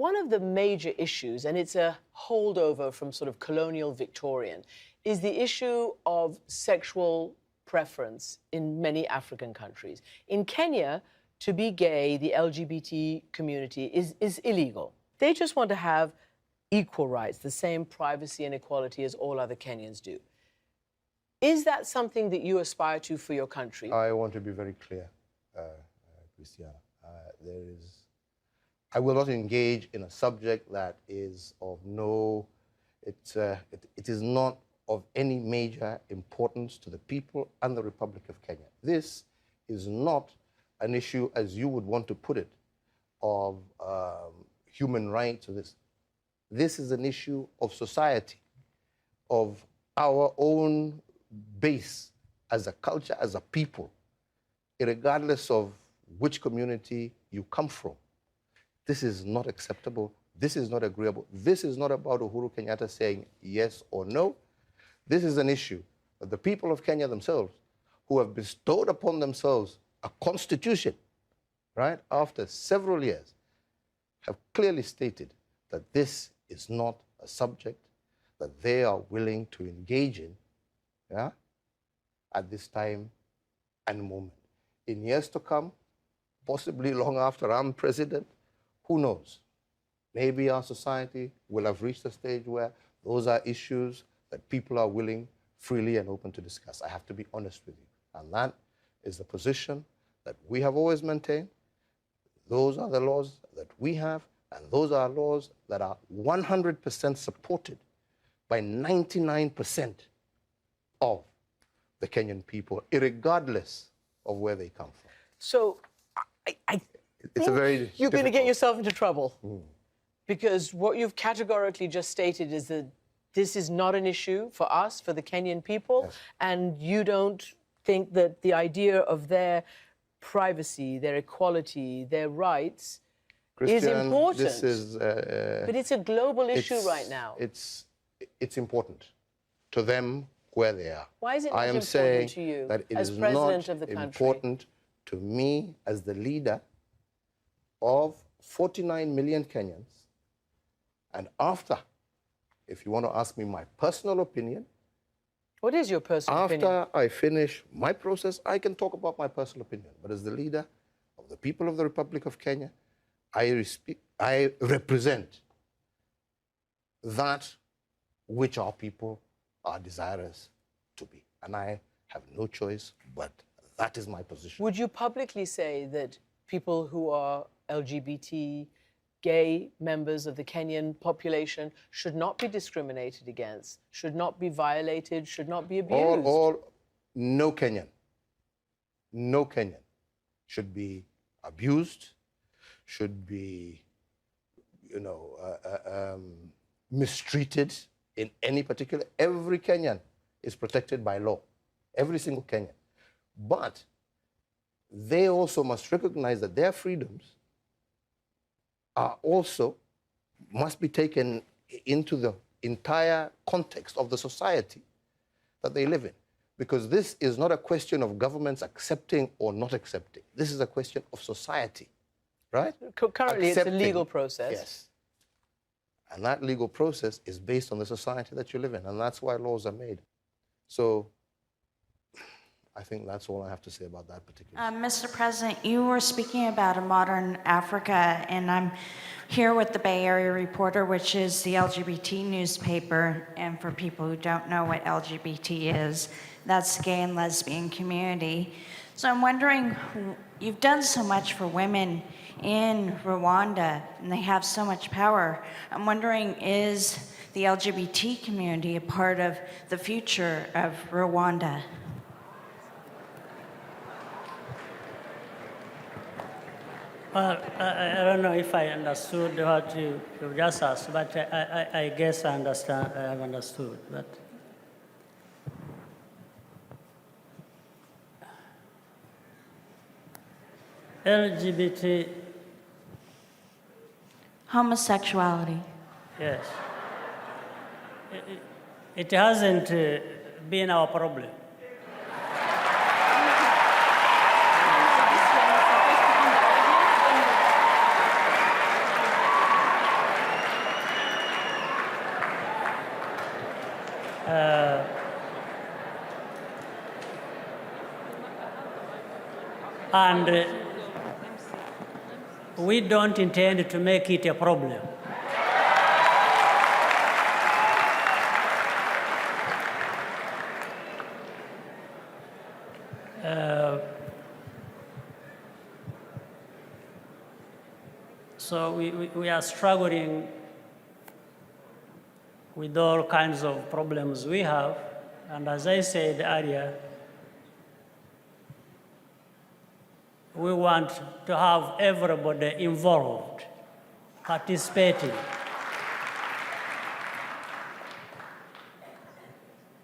one of the major issues, and it's a holdover from sort of colonial Victorian, is the issue of sexual preference in many African countries. In Kenya, to be gay, the LGBT community is illegal. They just want to have equal rights, the same privacy and equality as all other Kenyans do. Is that something that you aspire to for your country? I want to be very clear, Christiana. I will not engage in a subject that is of no, it is not of any major importance to the people and the Republic of Kenya. This is not an issue, as you would want to put it, of human rights or this. This is an issue of society, of our own base as a culture, as a people, regardless of which community you come from. This is not acceptable. This is not agreeable. This is not about Uhuru Kenyatta saying yes or no. This is an issue that the people of Kenya themselves, who have bestowed upon themselves a constitution, right, after several years, have clearly stated that this is not a subject that they are willing to engage in, yeah, at this time and moment. In years to come, possibly long after I'm president, who knows? Maybe our society will have reached a stage where those are issues that people are willing, freely and open to discuss. I have to be honest with you. And that is the position that we have always maintained. Those are the laws that we have, and those are laws that are 100% supported by 99% of the Kenyan people, irregardless of where they come from. So It's a very you're going to get yourself into trouble. Mm. Because what you've categorically just stated is that this is not an issue for us, for the Kenyan people, yes. And you don't think that the idea of their privacy, their equality, their rights is important. This is, but it's a global issue right now. It's important to them where they are. Why is it not I am important saying to you that it as is president not of the country? important to me as the leader of 49 million Kenyans. And after, if you want to ask me my personal opinion, what is your personal opinion? After I finish my process, I can talk about my personal opinion. But as the leader of the people of the Republic of Kenya, I represent that which our people are desirous to be. And I have no choice, but that is my position. Would you publicly say that people who are LGBT, gay members of the Kenyan population should not be discriminated against, should not be violated, should not be abused? No Kenyan should be abused, should be, mistreated in any particular. Every Kenyan is protected by law, every single Kenyan. But they also must recognize that their freedoms are also must be taken into the entire context of the society that they live in. Because this is not a question of governments accepting or not accepting. This is a question of society, right? Currently, Accepting, it's a legal process. Yes. And that legal process is based on the society that you live in, and that's why laws are made. So I think that's all I have to say about that particular Mr. President, you were speaking about a modern Africa, and I'm here with the Bay Area Reporter, which is the LGBT newspaper. And for people who don't know what LGBT is, that's the gay and lesbian community. So I'm wondering, you've done so much for women in Rwanda, and they have so much power. I'm wondering, is the LGBT community a part of the future of Rwanda? Well, I don't know if I understood what you just asked, but I guess I understand. I have understood. But LGBT. Homosexuality. Yes. It hasn't been our problem. And we don't intend to make it a problem. So we are struggling with all kinds of problems we have. And as I said earlier, we want to have everybody involved, participating.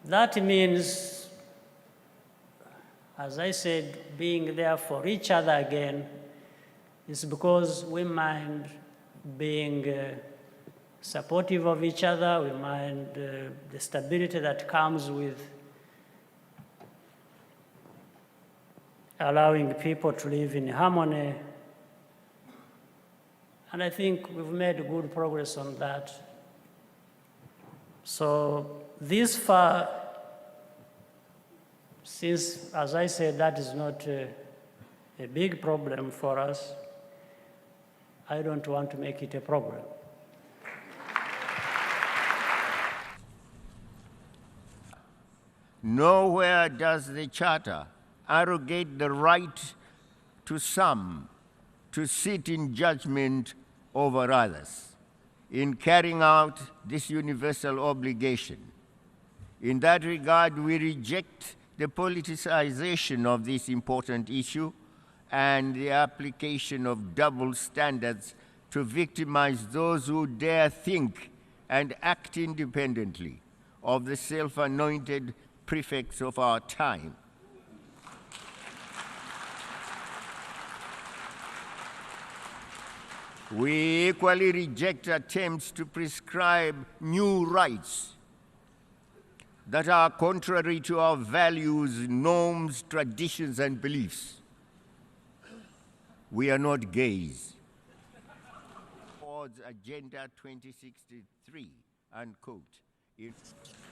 That means, as I said, being there for each other again is because we mind being supportive of each other, we mind the stability that comes with allowing people to live in harmony. And I think we've made good progress on that. So this far, since, as I said, that is not a big problem for us, I don't want to make it a problem. Nowhere does the Charter arrogate the right to some to sit in judgment over others in carrying out this universal obligation. In that regard, we reject the politicization of this important issue and the application of double standards to victimize those who dare think and act independently of the self-anointed prefects of our time. We equally reject attempts to prescribe new rights that are contrary to our values, norms, traditions, and beliefs. We are not gays. Towards Agenda 2063, unquote.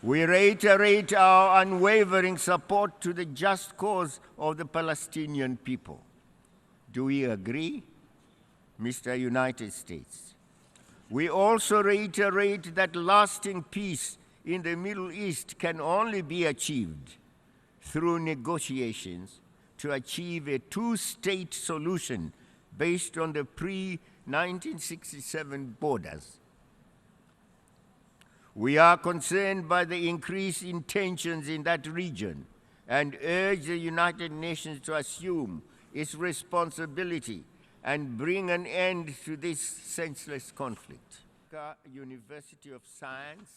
We reiterate our unwavering support to the just cause of the Palestinian people. Do we agree, Mr. United States? We also reiterate that lasting peace in the Middle East can only be achieved through negotiations to achieve a two-state solution based on the pre-1967 borders. We are concerned by the increase in tensions in that region and urge the United Nations to assume its responsibility and bring an end to this senseless conflict. University of Science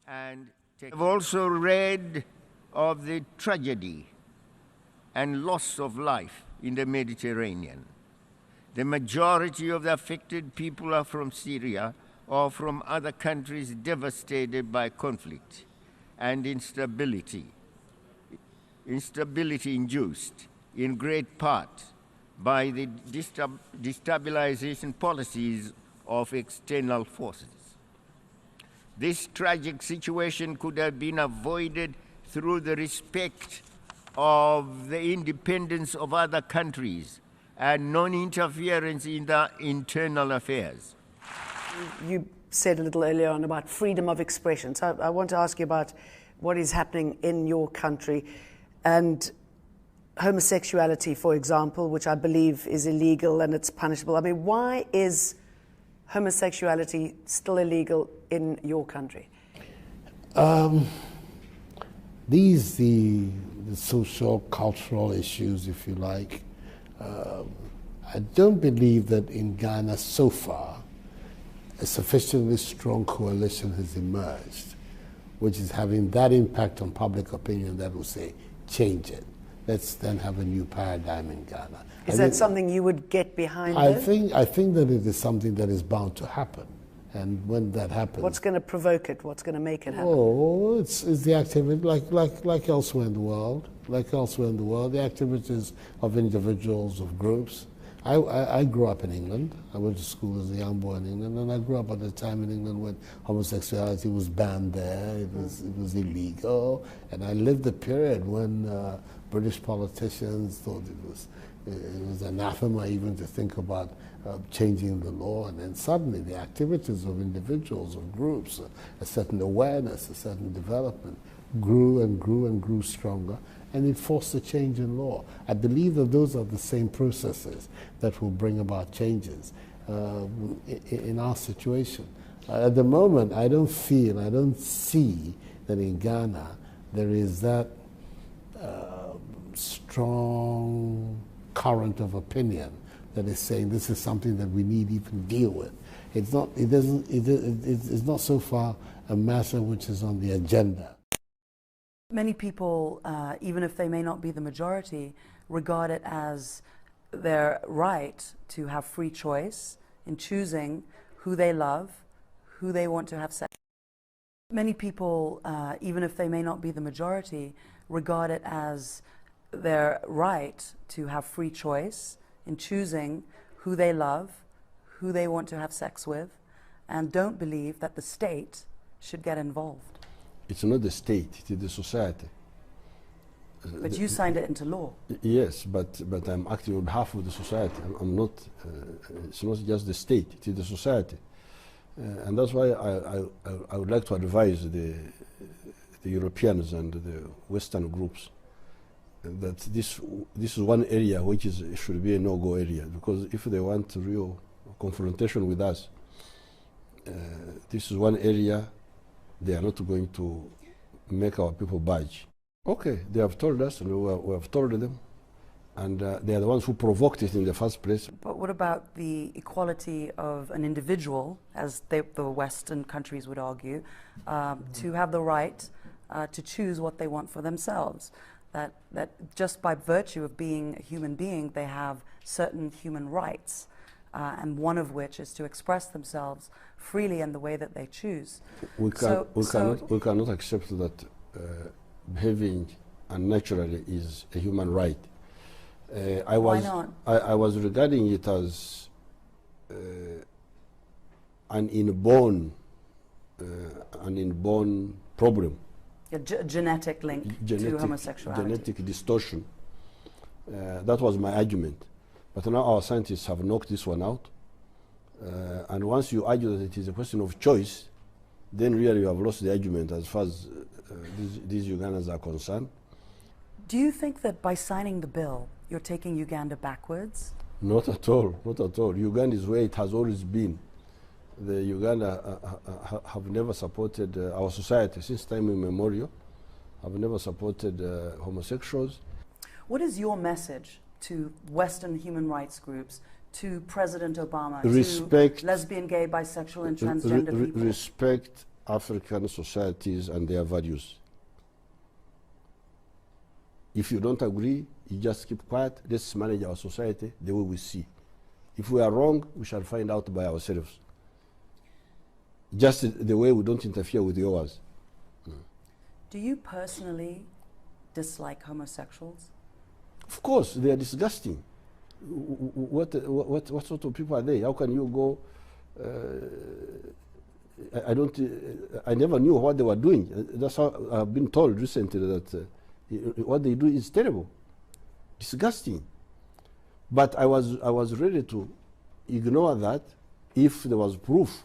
and I've also read of the tragedy and loss of life in the Mediterranean. The majority of the affected people are from Syria or from other countries devastated by conflict and instability induced in great part by the destabilization policies of external forces. This tragic situation could have been avoided through the respect of the independence of other countries and non-interference in their internal affairs. You said a little earlier on about freedom of expression. So I want to ask you about what is happening in your country and homosexuality, for example, which I believe is illegal and it's punishable. I mean, why is homosexuality still illegal in your country? The social, cultural issues, if you like. I don't believe that in Ghana so far a sufficiently strong coalition has emerged, which is having that impact on public opinion that will say, change it. Let's then have a new paradigm in Ghana. Is that something you would get behind? I think that it is something that is bound to happen. And when that happens... What's going to provoke it? What's going to make it happen? Oh, it's the activity, like elsewhere in the world. Like elsewhere in the world, the activities of individuals, of groups. I grew up in England. I went to school as a young boy in England, and I grew up at a time in England when homosexuality was banned there. It was illegal, and I lived the period when British politicians thought it was anathema even to think about changing the law, and then suddenly the activities of individuals or groups, a certain awareness, a certain development, grew and grew and grew stronger, and it forced a change in law. I believe that those are the same processes that will bring about changes in our situation. At the moment, I don't see that in Ghana there is that strong current of opinion that is saying this is something that we need to even deal with. It's not so far a matter which is on the agenda. Many people, even if they may not be the majority, regard it as their right to have free choice in choosing who they love, who they want to have sex. Many people, even if they may not be the majority, regard it as their right to have free choice in choosing who they love, who they want to have sex with, and don't believe that the state should get involved. It's not the state, it is the society. But you signed it into law. Yes, but I'm acting on behalf of the society. I'm not, it's not just the state, it is the society. And that's why I would like to advise the Europeans and the Western groups that this is one area which should be a no-go area, because if they want real confrontation with us, this is one area they are not going to make our people budge. Okay, they have told us, and we have told them, and they are the ones who provoked it in the first place. But what about the equality of an individual, as the Western countries would argue, to have the right to choose what they want for themselves? That just by virtue of being a human being, they have certain human rights, and one of which is to express themselves freely in the way that they choose. We cannot accept that behaving unnaturally is a human right. Why not? I was regarding it as an inborn problem. A genetic link to homosexuality. Genetic distortion. That was my argument. But now our scientists have knocked this one out. And once you argue that it is a question of choice, then really you have lost the argument as far as these Ugandans are concerned. Do you think that by signing the bill, you're taking Uganda backwards? Not at all, not at all. Uganda is where it has always been. The Uganda have never supported our society since time immemorial, have never supported homosexuals. What is your message to Western human rights groups, to President Obama, respect, to lesbian, gay, bisexual, and transgender people? Respect African societies and their values. If you don't agree, you just keep quiet. Let's manage our society the way we see. If we are wrong, we shall find out by ourselves. Just the way we don't interfere with yours. Do you personally dislike homosexuals? Of course, they are disgusting. What sort of people are they? How can you go? I never knew what they were doing. That's how I've been told recently that what they do is terrible, disgusting. But I was ready to ignore that if there was proof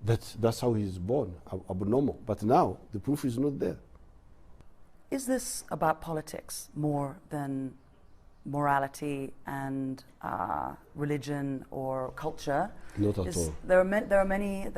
that that's how he's born, abnormal. But now the proof is not there. Is this about politics more than morality and religion or culture? Not at all. There are many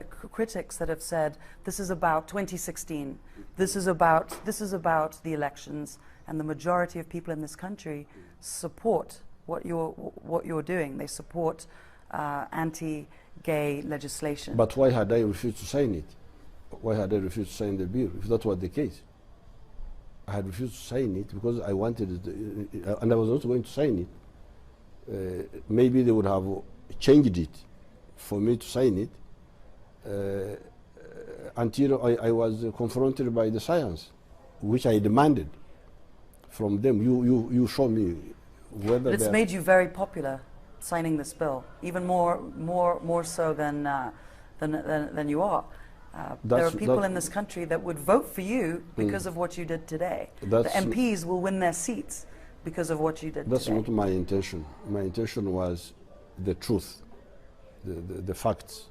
critics that have said this is about 2016. This is about the elections, and the majority of people in this country support what you're doing. They support anti-gay legislation. But why had I refused to sign it? Why had I refused to sign the bill if that was the case? I had refused to sign it because I wanted it, and I was not going to sign it. Maybe they would have changed it for me to sign it until I was confronted by the science, which I demanded from them. You show me whether But it's made you very popular, signing this bill, even more so than you are. There are people in this country that would vote for you because of what you did today. The MPs will win their seats because of what you did That's today. not my intention. My intention was the truth, the facts,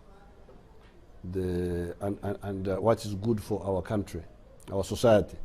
and what is good for our country, our society.